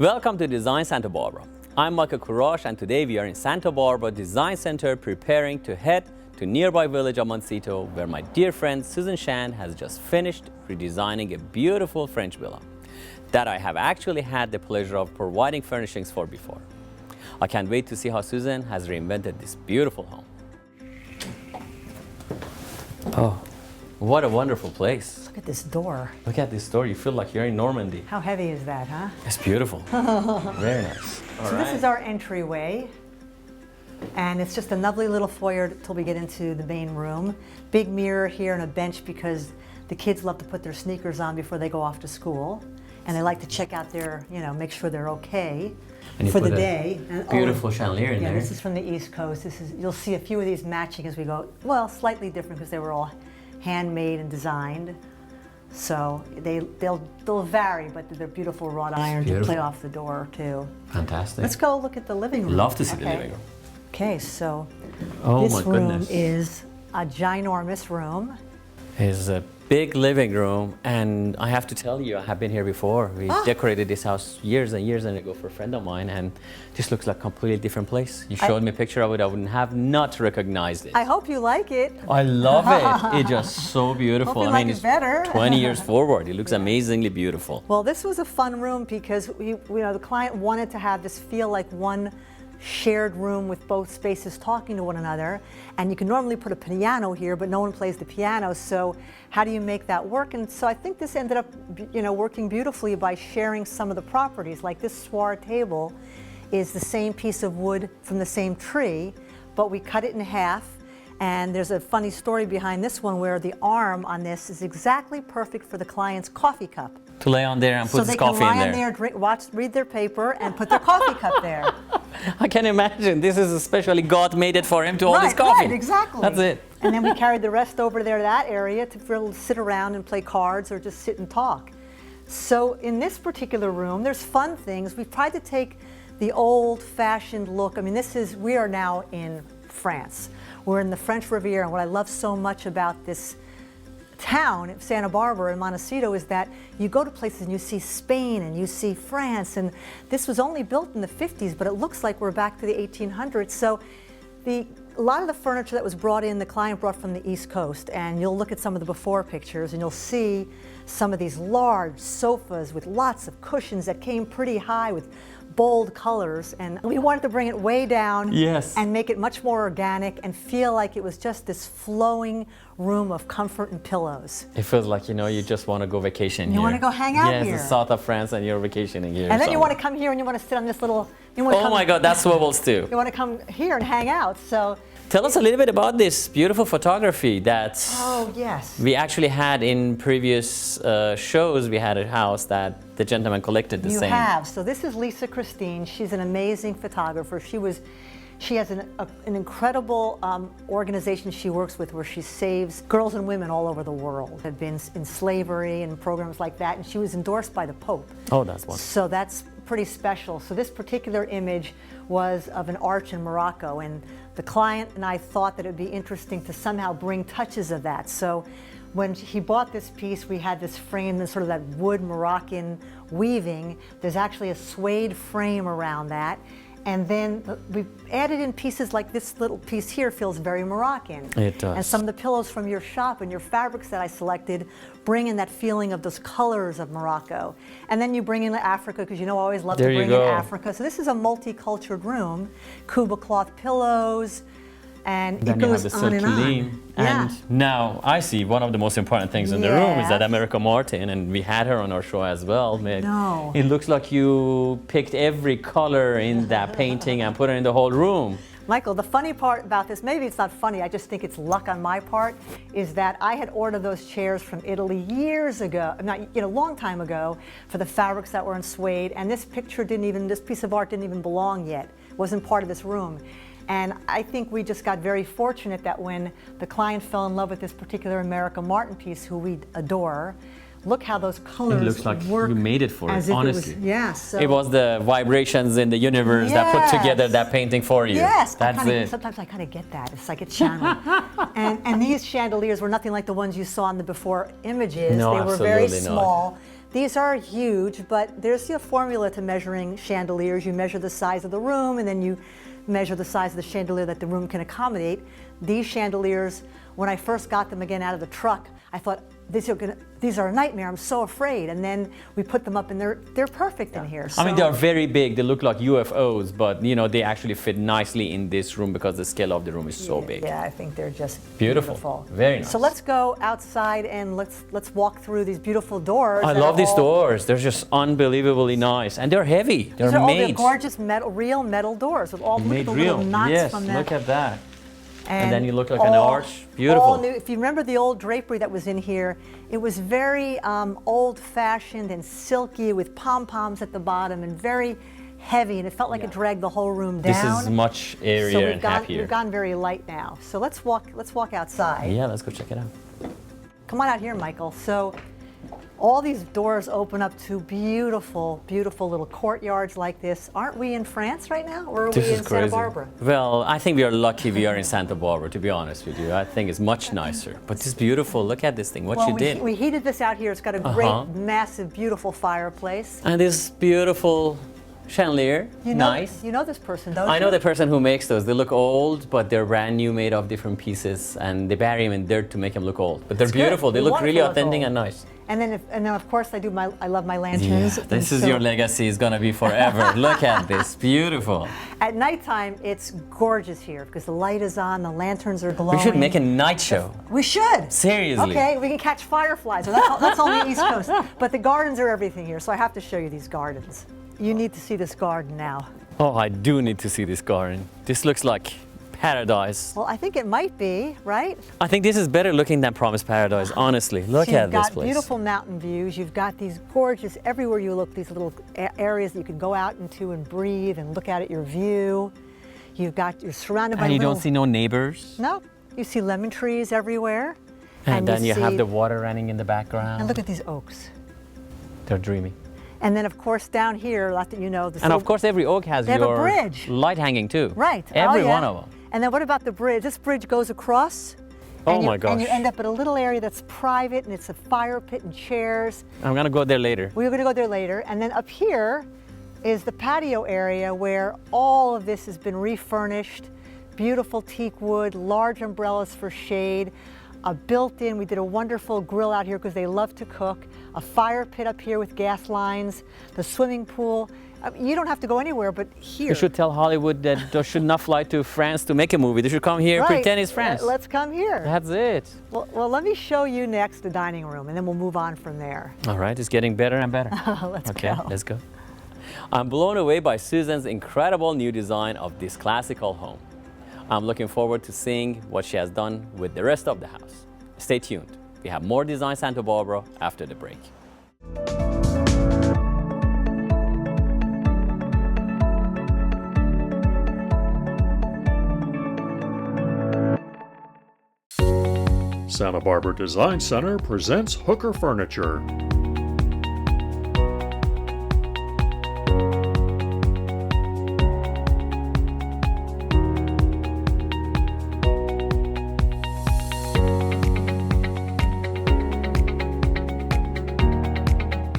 Welcome to Design Santa Barbara. I'm Michael Courage, and today we are in Santa Barbara Design Center preparing to head to nearby village of Montecito, where my dear friend Susan Shan has just finished redesigning a beautiful French villa that I have actually had the pleasure of providing furnishings for before. I can't wait to see how Susan has reinvented this beautiful home. Oh, what a wonderful place. Look at this door. Look at this door. You feel like you're in Normandy. How heavy is that, huh? It's beautiful. Very nice. So this is our entryway. And it's just a lovely little foyer till we get into the main room. Big mirror here and a bench because the kids love to put their sneakers on before they go off to school. And they like to check out their, make sure they're okay for the day. And, beautiful chandelier in there. Yeah, this is from the East Coast. You'll see a few of these matching as we go. Well, slightly different because they were all handmade and designed. So they'll vary, but they're beautiful wrought iron to play off the door too. Fantastic. Let's go look at the living room. Love to see the living room. Okay, so this room is a ginormous room. It's a big living room, and I have to tell you, I have been here before. We decorated this house years and years ago for a friend of mine, and this looks like a completely different place. You showed me a picture of it, I wouldn't have not recognized it. I hope you like it. I love it. It's just so beautiful. Hope you like it better. 20 years forward, it looks amazingly beautiful. Well, this was a fun room because the client wanted to have this feel like one shared room with both spaces talking to one another. And you can normally put a piano here, but no one plays the piano. So how do you make that work? And so I think this ended up, working beautifully by sharing some of the properties. Like this swar table is the same piece of wood from the same tree, but we cut it in half. And there's a funny story behind this one where the arm on this is exactly perfect for the client's coffee cup. To lay on there and put his coffee in there. So they can lie on there, read their paper, and put their coffee cup there. I can imagine. This is especially God made it for him to hold his coffee. Right, exactly. That's it. And then we carried the rest over there to that area to sit around and play cards or just sit and talk. So in this particular room, there's fun things. We've tried to take the old-fashioned look. I mean, we are now in France. We're in the French Riviera, and what I love so much about this town, Santa Barbara and Montecito, is that you go to places and you see Spain and you see France, and this was only built in the 50s, but it looks like we're back to the 1800s. So a lot of the furniture that was brought in, the client brought from the East Coast, and you'll look at some of the before pictures and you'll see some of these large sofas with lots of cushions that came pretty high with bold colors, and we wanted to bring it way down and make it much more organic and feel like it was just this flowing room of comfort and pillows. It feels like, you just want to go vacation here. You want to go hang out here. Yes, the south of France, and you're vacationing here. And then you want to come here and you want to sit on this little... Oh my God, that swivels too. You want to come here and hang out, so... Tell us a little bit about this beautiful photography that we actually had in previous shows. We had a house that the gentleman collected the same. You have. So this is Lisa Christine. She's an amazing photographer. She has an incredible organization she works with where she saves girls and women all over the world. Have been in slavery and programs like that, and she was endorsed by the Pope. Oh, that's wonderful. So that's pretty special. So this particular image was of an arch in Morocco, and the client and I thought that it would be interesting to somehow bring touches of that. So when he bought this piece, we had this frame, and sort of that wood Moroccan weaving. There's actually a suede frame around that. And then we added in pieces like this little piece here feels very Moroccan. It does. And some of the pillows from your shop and your fabrics that I selected bring in that feeling of those colors of Morocco. And then you bring in Africa, because I always love to bring in Africa. So this is a multicultural room, Cuba cloth pillows, and then it goes on and on. And now I see one of the most important things in the room is that America Martin, and we had her on our show as well. No. It looks like you picked every color in that painting and put it in the whole room. Michael, the funny part about this, maybe it's not funny, I just think it's luck on my part, is that I had ordered those chairs from Italy years ago, long time ago, for the fabrics that were in suede, and this piece of art didn't even belong yet. It wasn't part of this room. And I think we just got very fortunate that when the client fell in love with this particular America Martin piece, who we adore, look how those colors work. It looks like you made it for it, honestly. It was the vibrations in the universe that put together that painting for you. Yes, that's it. Sometimes I kind of get that. It's like a channel. and these chandeliers were nothing like the ones you saw in the before images. No, they were very absolutely small. Not. These are huge, but there's a formula to measuring chandeliers. You measure the size of the room, and then you measure the size of the chandelier that the room can accommodate. These chandeliers, when I first got them again out of the truck, I thought, these are a nightmare, I'm so afraid. And then we put them up and they're perfect in here. I mean, they are very big. They look like UFOs, but you know, they actually fit nicely in this room because the scale of the room is so big. Yeah, I think they're just beautiful. Very nice. So let's go outside and let's walk through these beautiful doors. I love these doors. They're just unbelievably nice, and they're heavy. They're made. They're gorgeous real metal doors with all the little knots from them. Look at that. And then you look like an arch. Beautiful. All new. If you remember the old drapery that was in here, it was very old-fashioned and silky with pom-poms at the bottom and very heavy, and it felt like it dragged the whole room down. This is much airier and happier. We've gone very light now. So let's walk outside. Yeah, let's go check it out. Come on out here, Michael. So all these doors open up to beautiful, beautiful little courtyards like this. Aren't we in France right now, or are we in Santa Barbara? Well, I think we are lucky we are in Santa Barbara, to be honest with you. I think it's much nicer. But it's beautiful. Look at this thing, what you did. We heated this out here. It's got a great, massive, beautiful fireplace. And this beautiful chandelier, nice. You know this person, don't you? I know the person who makes those. They look old, but they're brand new, made of different pieces, and they bury them in dirt to make them look old. But they're beautiful. They look really authentic and nice. And then of course I love my lanterns. Yeah, this is your legacy. It's gonna be forever. Look at this, beautiful. At nighttime, it's gorgeous here because the light is on, the lanterns are glowing. We should make a night show. We should. Seriously. Okay, we can catch fireflies. That's on the East Coast. But the gardens are everything here, so I have to show you these gardens. You need to see this garden now. Oh, I do need to see this garden. This looks like paradise. Well, I think it might be, right? I think this is better looking than Promised Paradise, honestly. Look at this place. You've got beautiful mountain views. You've got these gorgeous, everywhere you look, these little areas that you can go out into and breathe and look out at your view. You're surrounded by And you don't see no neighbors? No. You see lemon trees everywhere. And then you have the water running in the background. And look at these oaks. They're dreamy. And then, of course, down here, you know, and of course, every oak has your bridge. Light hanging too. Right. Every one of them. And then what about the bridge? This bridge goes across. Oh my gosh. And you end up at a little area that's private, and it's a fire pit and chairs. I'm gonna go there later. We're gonna go there later. And then up here is the patio area where all of this has been refurnished. Beautiful teak wood, large umbrellas for shade, a built-in, we did a wonderful grill out here because they love to cook, a fire pit up here with gas lines, the swimming pool. You don't have to go anywhere but here. You should tell Hollywood that they should not fly to France to make a movie. They should come here and pretend it's France. Let's come here. That's it. Well, let me show you next the dining room, and then we'll move on from there. All right, it's getting better and better. Let's go. I'm blown away by Susan's incredible new design of this classical home. I'm looking forward to seeing what she has done with the rest of the house. Stay tuned. We have more Design Santa Barbara after the break. Santa Barbara Design Center presents Hooker Furniture.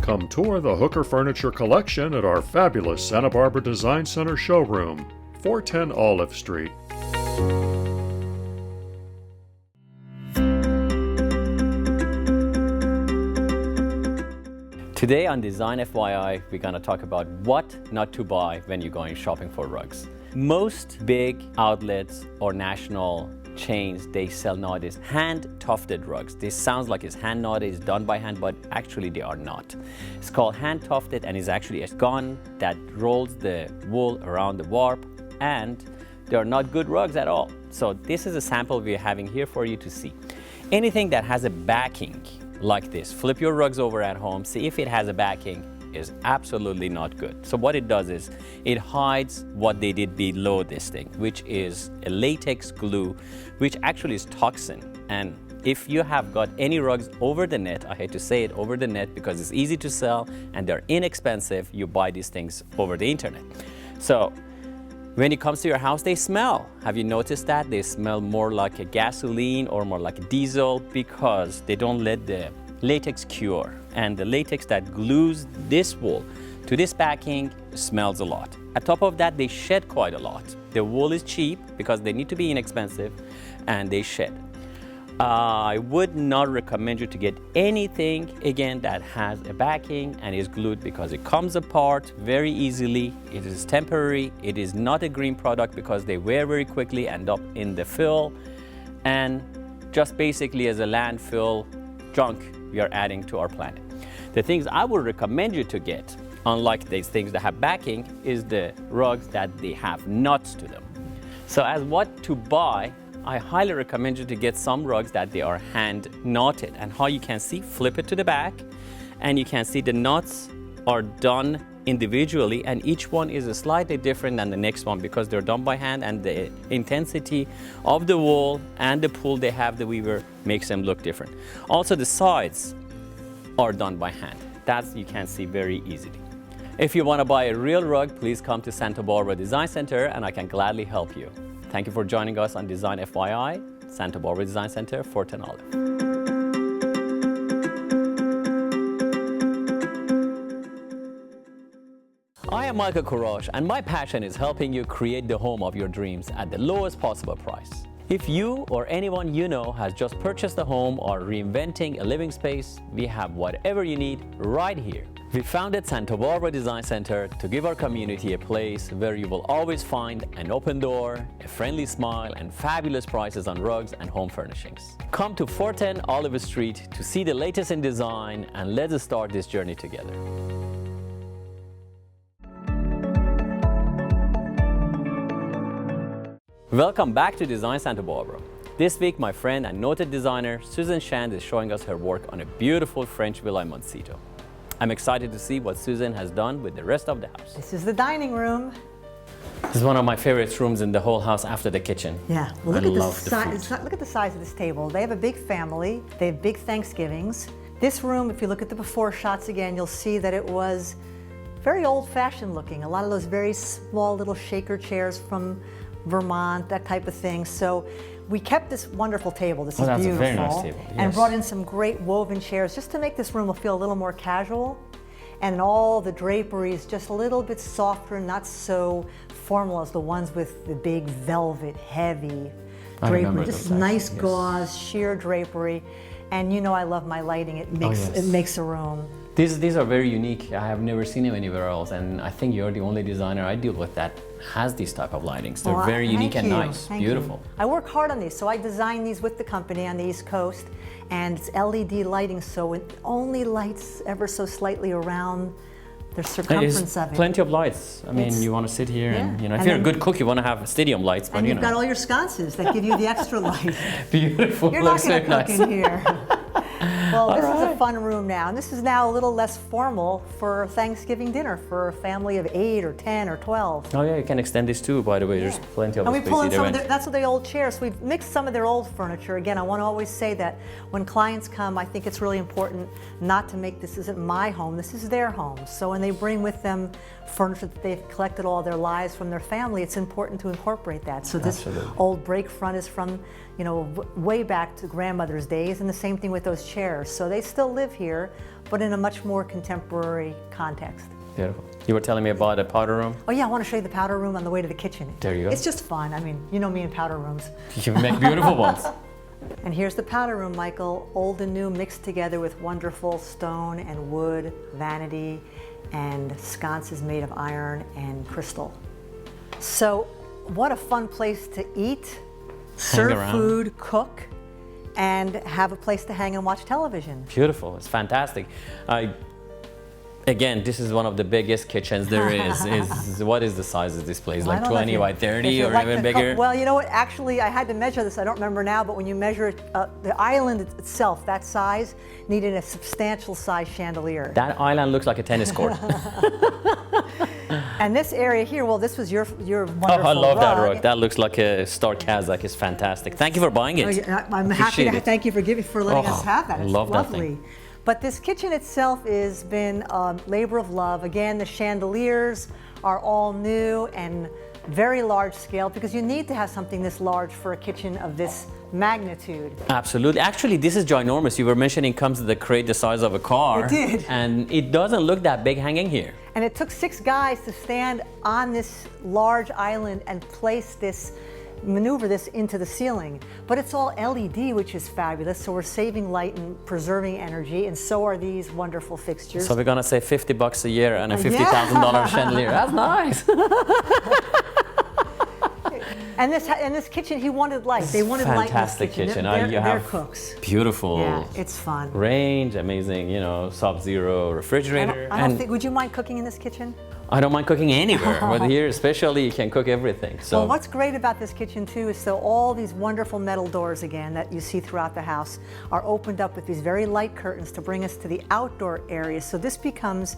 Come tour the Hooker Furniture collection at our fabulous Santa Barbara Design Center showroom, 410 Olive Street. Today on Design FYI, we're going to talk about what not to buy when you're going shopping for rugs. Most big outlets or national chains, they sell nowadays hand-tufted rugs. This sounds like it's hand knotted, it's done by hand, but actually they are not. It's called hand-tufted and is actually a gun that rolls the wool around the warp, and they are not good rugs at all. So this is a sample we're having here for you to see. Anything that has a backing like this, flip your rugs over at home, see if it has a backing, is absolutely not good. So what it does is it hides what they did below this thing, which is a latex glue, which actually is toxin. And if you have got any rugs over the net, I hate to say it, over the net, because it's easy to sell and they're inexpensive, you buy these things over the internet. So when it comes to your house, they smell. Have you noticed that? They smell more like a gasoline or more like a diesel because they don't let the latex cure. and the latex that glues this wool to this backing smells a lot. On top of that, they shed quite a lot. The wool is cheap because they need to be inexpensive, and they shed. I would not recommend you to get anything, again, that has a backing and is glued, because it comes apart very easily. It is temporary. It is not a green product because they wear very quickly, end up in the fill, and just basically as a landfill junk we are adding to our planet. The things I would recommend you to get, unlike these things that have backing, is the rugs that they have nuts to them. So as what to buy, I highly recommend you to get some rugs that they are hand knotted. And how you can see, flip it to the back, and you can see the knots are done individually, and each one is slightly different than the next one because they're done by hand, and the intensity of the wool and the pull they have, the weaver, makes them look different. Also, the sides are done by hand. That you can see very easily. If you want to buy a real rug, please come to Santa Barbara Design Center, and I can gladly help you. Thank you for joining us on Design FYI, Santa Barbara Design Center, 410 Olive. I am Michael Courage, and my passion is helping you create the home of your dreams at the lowest possible price. If you or anyone you know has just purchased a home or reinventing a living space, we have whatever you need right here. We founded Santa Barbara Design Center to give our community a place where you will always find an open door, a friendly smile, and fabulous prices on rugs and home furnishings. Come to 410 Olive Street to see the latest in design, and let's start this journey together. Welcome back to Design Santa Barbara. This week, my friend and noted designer Susan Shand is showing us her work on a beautiful French villa in Montecito. I'm excited to see what Susan has done with the rest of the house. This is the dining room. This is one of my favorite rooms in the whole house after the kitchen. Yeah, well, I love the food. Look at the size of this table. They have a big family. They have big Thanksgivings. This room, if you look at the before shots again, you'll see that it was very old-fashioned looking. A lot of those very small little shaker chairs from Vermont, that type of thing. So we kept this wonderful table. This is that's beautiful. a very nice table. Yes. And brought in some great woven chairs just to make this room feel a little more casual. And all the draperies just a little bit softer, not so formal as the ones with the big velvet, heavy drapery. Just nice gauze, sheer drapery. And you know I love my lighting. It makes a room. These are very unique. I have never seen them anywhere else, and I think you're the only designer I deal with that has these type of lightings. They're very unique and nice, beautiful. I work hard on these, so I designed these with the company on the East Coast, and it's LED lighting, so it only lights ever so slightly around the circumference of it. Plenty of lights. I mean, you want to sit here, and you know, if you're a good cook, you want to have stadium lights. But and you've got all your sconces that give you the extra light. Beautiful. You're not going to cook in here. Well, this is a fun room now, and this is now a little less formal for Thanksgiving dinner for a family of 8 or 10 or 12. Oh yeah, you can extend this too, by the way. There's plenty of space. And we pull in some of that's what the old chairs. So we've mixed some of their old furniture. Again, I want to always say that when clients come, I think it's really important not to make this isn't my home, this is their home. So when they bring with them furniture that they've collected all their lives from their family, it's important to incorporate that. So this old break front is from, you know, way back to grandmother's days, and the same thing with those chairs. So they still live here, but in a much more contemporary context. Beautiful. You were telling me about a powder room? Oh yeah, I want to show you the powder room on the way to the kitchen. There you go. It's just fun. I mean, you know me in powder rooms. You make beautiful ones. And here's the powder room, Michael. Old and new mixed together with wonderful stone and wood, vanity, and sconces made of iron and crystal. So what a fun place to eat, serve food, cook, and have a place to hang and watch television. Beautiful. It's fantastic. Again, this is one of the biggest kitchens there is. What is the size of this place? Like 20 by 30 or even bigger? Well, you know what? Actually, I had to measure this. I don't remember now, but when you measure it, the island itself, that size, needed a substantial size chandelier. That island looks like a tennis court. And this area here, well, this was your wonderful I love rug. that rug. That looks like a Star Kazak. It's fantastic. Thank you for buying it. I'm happy to thank you for letting us have that. It's love lovely. That thing. But this kitchen itself has been a labor of love. Again, the chandeliers are all new and very large scale because you need to have something this large for a kitchen of this magnitude. Absolutely. Actually, this is ginormous. You were mentioning comes with a crate the size of a car. It did. And it doesn't look that big hanging here. And it took 6 guys to stand on this large island and maneuver this into the ceiling. But it's all LED, which is fabulous. So we're saving light and preserving energy, and so are these wonderful fixtures. So we're gonna save $50 a year and a $50,000 chandelier. That's nice. And this kitchen, he wanted light. They wanted light in this Fantastic kitchen. They're cooks. Beautiful. Yeah, it's fun. Range, amazing, you know, sub-zero refrigerator. I don't think, would you mind cooking in this kitchen? I don't mind cooking anywhere, but here especially you can cook everything. So Well, what's great about this kitchen too is so all these wonderful metal doors again that you see throughout the house are opened up with these very light curtains to bring us to the outdoor areas. So this becomes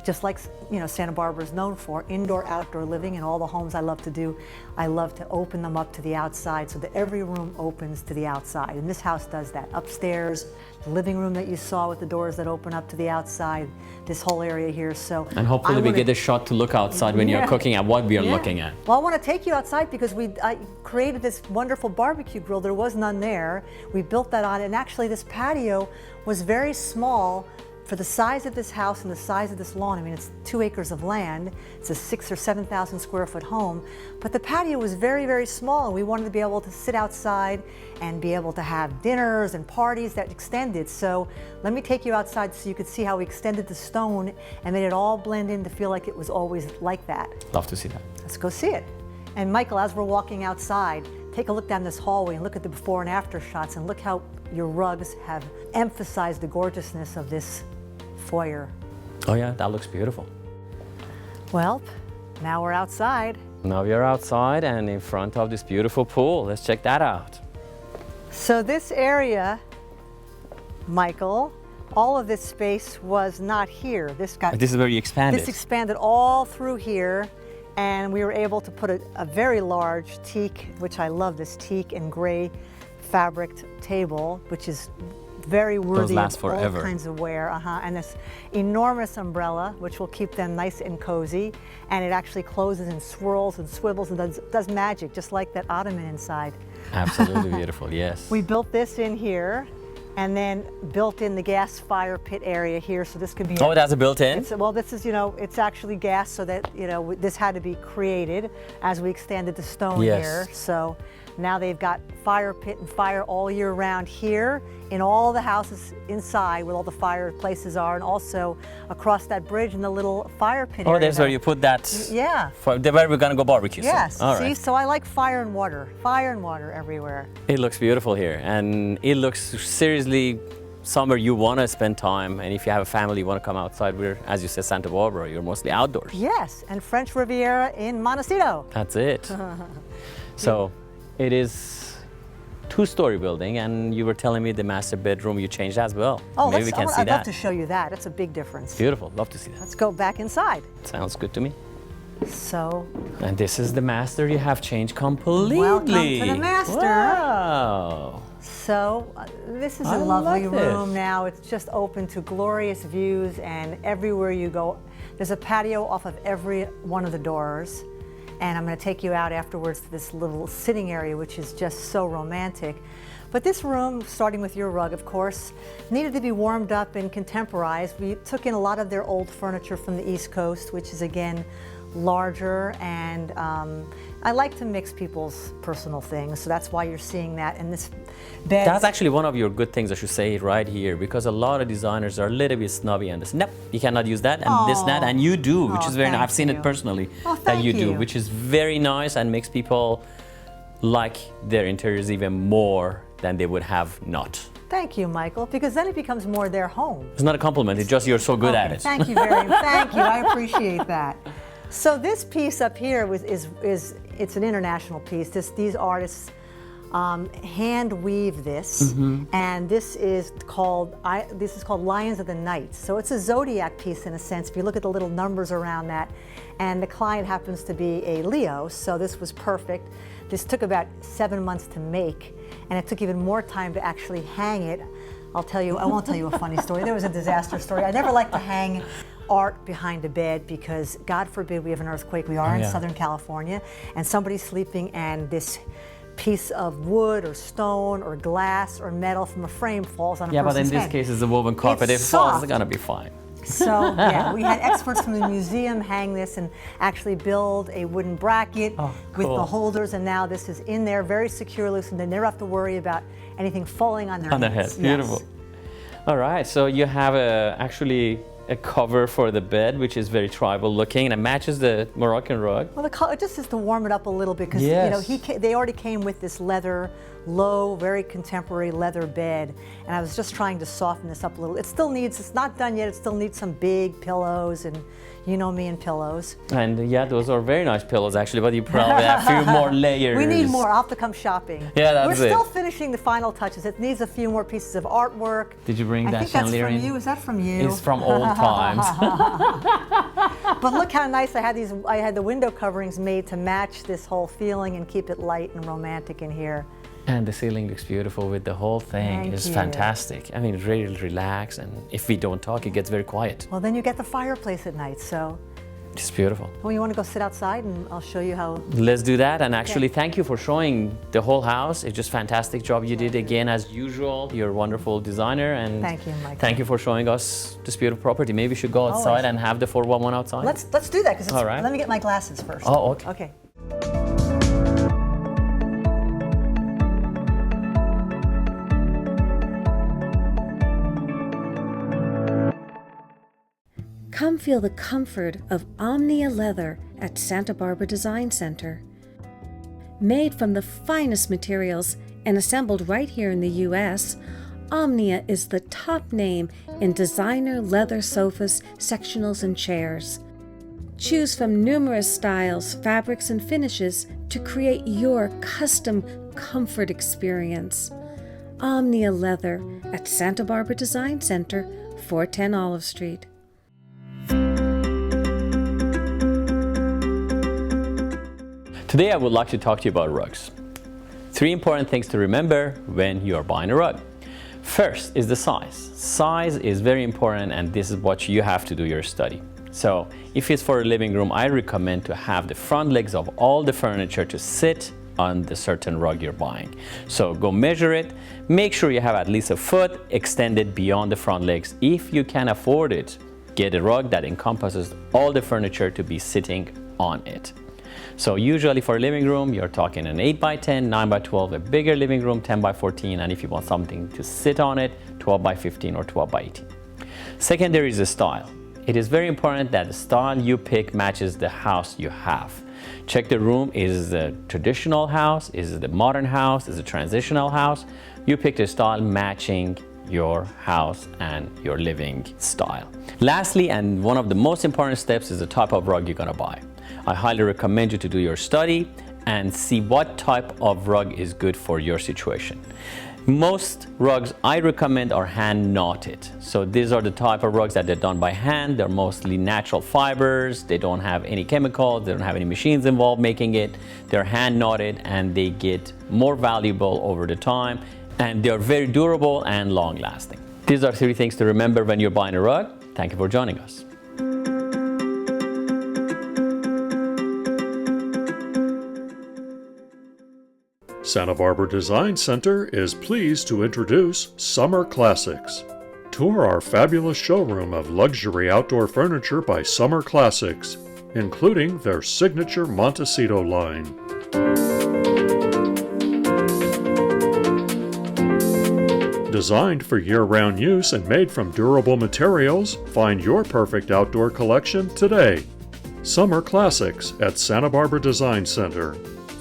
just like, you know, Santa Barbara is known for, indoor, outdoor living, and all the homes I love to do, I love to open them up to the outside so that every room opens to the outside. And this house does that. Upstairs, the living room that you saw with the doors that open up to the outside, this whole area here. So and hopefully we get a shot to look outside when you're cooking at what we are looking at. Well, I want to take you outside because I created this wonderful barbecue grill. There was none there. We built that on, and actually this patio was very small for the size of this house and the size of this lawn. I mean, it's 2 acres of land. It's a 6,000 or 7,000 square foot home, but the patio was very, very small. And we wanted to be able to sit outside and be able to have dinners and parties that extended. So let me take you outside so you could see how we extended the stone and made it all blend in to feel like it was always like that. Love to see that. Let's go see it. And Michael, as we're walking outside, take a look down this hallway and look at the before and after shots and look how your rugs have emphasized the gorgeousness of this foyer. Oh yeah, that looks beautiful. Well, now we're outside. Now we are outside and in front of this beautiful pool. Let's check that out. So this area, Michael, all of this space was not here. This is where you expanded. This expanded all through here, and we were able to put a very large teak, which I love, this teak and gray fabric table, which is very worthy of all kinds of wear. And this enormous umbrella, which will keep them nice and cozy. And it actually closes and swirls and swivels and does magic, just like that ottoman inside. Absolutely beautiful, yes. We built this in here and then built in the gas fire pit area here. So this could be— Oh, that's a built-in? Well, this is, you know, it's actually gas, so that, you know, this had to be created as we extended the stone here. So now they've got fire pit and fire all year round here in all the houses inside where all the fireplaces are, and also across that bridge in the little fire pit area. Oh, that's where you put that? Yeah. Where we're going to go barbecue. Yes. So. All See, right. so I like fire and water everywhere. It looks beautiful here, and it looks seriously somewhere you want to spend time. And if you have a family, you want to come outside, we're, as you said, Santa Barbara, you're mostly outdoors. Yes, and French Riviera in Montecito. That's it. So it is 2-story building, and you were telling me the master bedroom you changed as well. Oh, maybe we can see I'd that. love to show you that. It's a big difference. Beautiful. Love to see that. Let's go back inside. Sounds good to me. So. And this is the master you have changed completely. Welcome to the master. Wow. So this is a lovely room now. It's just open to glorious views, and everywhere you go, there's a patio off of every one of the doors. And I'm going to take you out afterwards to this little sitting area, which is just so romantic. But this room, starting with your rug, of course, needed to be warmed up and contemporized. We took in a lot of their old furniture from the East Coast, which is, again, larger, and I like to mix people's personal things, so that's why you're seeing that. And this bed— That's actually one of your good things, I should say, right here, because a lot of designers are a little bit snobby and this, nope, you cannot use that, and this, that, and you do, which is very nice. I've seen it personally, that you do, which is very nice and makes people like their interiors even more than they would have not. Thank you, Michael, because then it becomes more their home. It's not a compliment, it's just you're so good at it. Thank you very much. Thank you, I appreciate that. So this piece up here it's an international piece. These artists hand weave this, and this is called Lions of the Night. So it's a zodiac piece in a sense. If you look at the little numbers around that, and the client happens to be a Leo, so this was perfect. This took about 7 months to make, and it took even more time to actually hang it. I won't tell you a funny story. There was a disaster story. I never like to hang art behind a bed because, God forbid, we have an earthquake. We are in Southern California, and somebody's sleeping, and this piece of wood or stone or glass or metal from a frame falls on a Yeah, but in person's this head. case, it's a woven carpet. It's If it falls, soft. it's gonna be fine. So yeah, we had experts from the museum hang this and actually build a wooden bracket with cool. the holders, and now this is in there very securely, so they never have to worry about anything falling on their On their heads. head, beautiful. Yes. All right, so you have actually a cover for the bed, which is very tribal looking, and it matches the Moroccan rug. Well, the color just is to warm it up a little bit because Yes. they already came with this leather, low, very contemporary leather bed, and I was just trying to soften this up a little. It still needs, it's not done yet. It still needs some big pillows, and you know me and pillows. And yeah, those are very nice pillows actually, but you probably have a few more layers. We need more. I'll have to come shopping. Yeah, that's We're it. still finishing the final touches. It needs a few more pieces of artwork. Did you bring I that think that's chandelier from in? you. Is that from you? It's from old times. But look how nice I had these. I had the window coverings made to match this whole feeling and keep it light and romantic in here. And the ceiling looks beautiful with the whole thing. Thank It's you. fantastic. I mean, really relax, and if we don't talk, it gets very quiet. Well, then you get the fireplace at night. So, It's beautiful. well, you want to go sit outside, and I'll show you how. Let's do that. And actually, thank you for showing the whole house. It's just fantastic job you did again, as usual. You're a wonderful designer, and Thank you, Michael. thank you for showing us this beautiful property. Maybe we should go outside Always. and have the 411 outside. Let's do that because All right. let me get my glasses first. Oh, okay. Okay. Come feel the comfort of Omnia leather at Santa Barbara Design Center. Made from the finest materials and assembled right here in the U.S., Omnia is the top name in designer leather sofas, sectionals, and chairs. Choose from numerous styles, fabrics, and finishes to create your custom comfort experience. Omnia Leather at Santa Barbara Design Center, 410 Olive Street. Today, I would like to talk to you about rugs. 3 important things to remember when you are buying a rug. First is the size. Size is very important, and this is what you have to do your study. So if it's for a living room, I recommend to have the front legs of all the furniture to sit on the certain rug you're buying. So go measure it. Make sure you have at least a foot extended beyond the front legs. If you can afford it, get a rug that encompasses all the furniture to be sitting on it. So usually for a living room, you're talking an 8x10, 9x12, a bigger living room, 10x14, and if you want something to sit on it, 12x15 or 12x18. Second, there is a style. It is very important that the style you pick matches the house you have. Check the room. Is it a traditional house? Is it a modern house? Is it a transitional house? You pick the style matching your house and your living style. Lastly, and one of the most important steps, is the type of rug you're gonna buy. I highly recommend you to do your study and see what type of rug is good for your situation. Most rugs I recommend are hand knotted. So these are the type of rugs that they're done by hand. They're mostly natural fibers. They don't have any chemicals. They don't have any machines involved making it. They're hand knotted, and they get more valuable over the time, and they're very durable and long lasting. These are 3 things to remember when you're buying a rug. Thank you for joining us. Santa Barbara Design Center is pleased to introduce Summer Classics. Tour our fabulous showroom of luxury outdoor furniture by Summer Classics, including their signature Montecito line. Designed for year-round use and made from durable materials, find your perfect outdoor collection today. Summer Classics at Santa Barbara Design Center,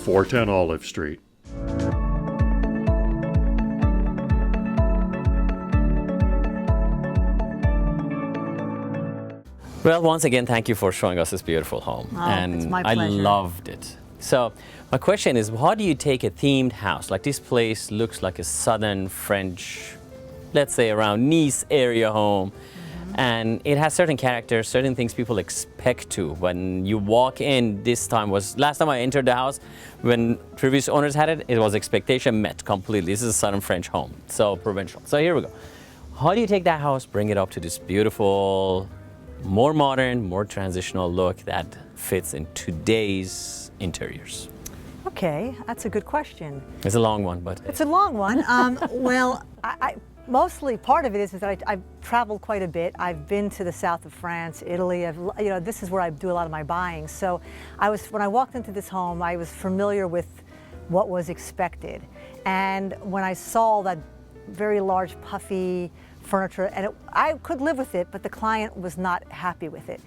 410 Olive Street. Well, once again, thank you for showing us this beautiful home. And it's my I pleasure. loved it. So my question is, how do you take a themed house? Like this place looks like a southern French, let's say around Nice area home. And it has certain characters, certain things people expect to. When you walk in, last time I entered the house, when previous owners had it, it was expectation met completely. This is a southern French home, so provincial. So here we go. How do you take that house, bring it up to this beautiful, more modern, more transitional look that fits in today's interiors? Okay, that's a good question. It's a long one, but It's a long one. Well, mostly part of it is that I've traveled quite a bit. I've been to the south of France, Italy. This is where I do a lot of my buying. So when I walked into this home, I was familiar with what was expected. And when I saw that very large, puffy furniture, and I could live with it, but the client was not happy with it.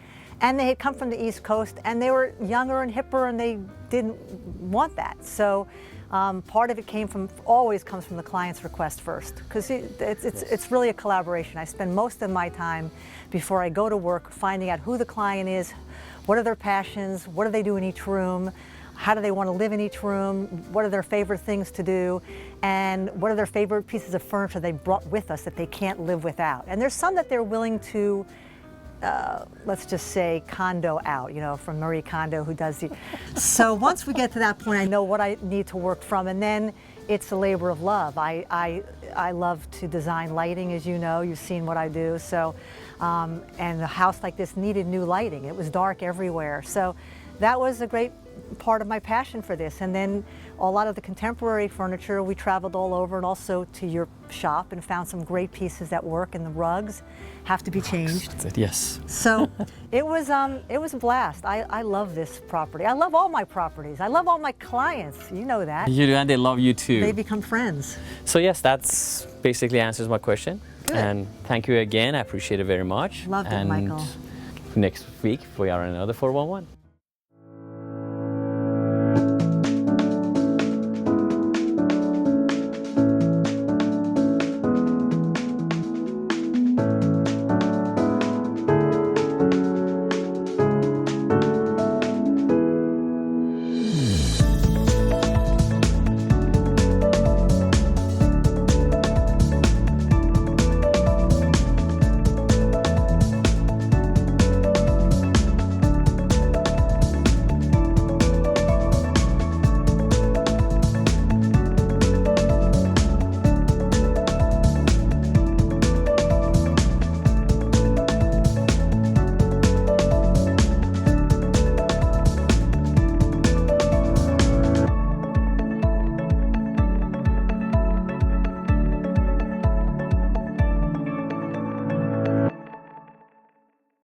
And they had come from the East Coast, and they were younger and hipper, and they didn't want that. So part of it always comes from the client's request first, because it's really a collaboration. I spend most of my time before I go to work finding out who the client is, what are their passions, what do they do in each room, how do they want to live in each room, what are their favorite things to do, and what are their favorite pieces of furniture they brought with us that they can't live without. And there's some that they're willing to, let's just say, condo out, from Marie Kondo, who does the. So once we get to that point, I know what I need to work from, and then it's a labor of love. I love to design lighting, as you know. You've seen what I do. So, and a house like this needed new lighting. It was dark everywhere. So that was a great part of my passion for this. And then a lot of the contemporary furniture, we traveled all over, and also to your shop, and found some great pieces that work, and the rugs have to be changed. that's it, yes. So it was a blast. I love this property. I love all my properties. I love all my clients. You know that. You do, and they love you too. They become friends. So yes, that's basically answers my question. Good. And thank you again. I appreciate it very much. Loved it, and Michael. Next week we are on another 411.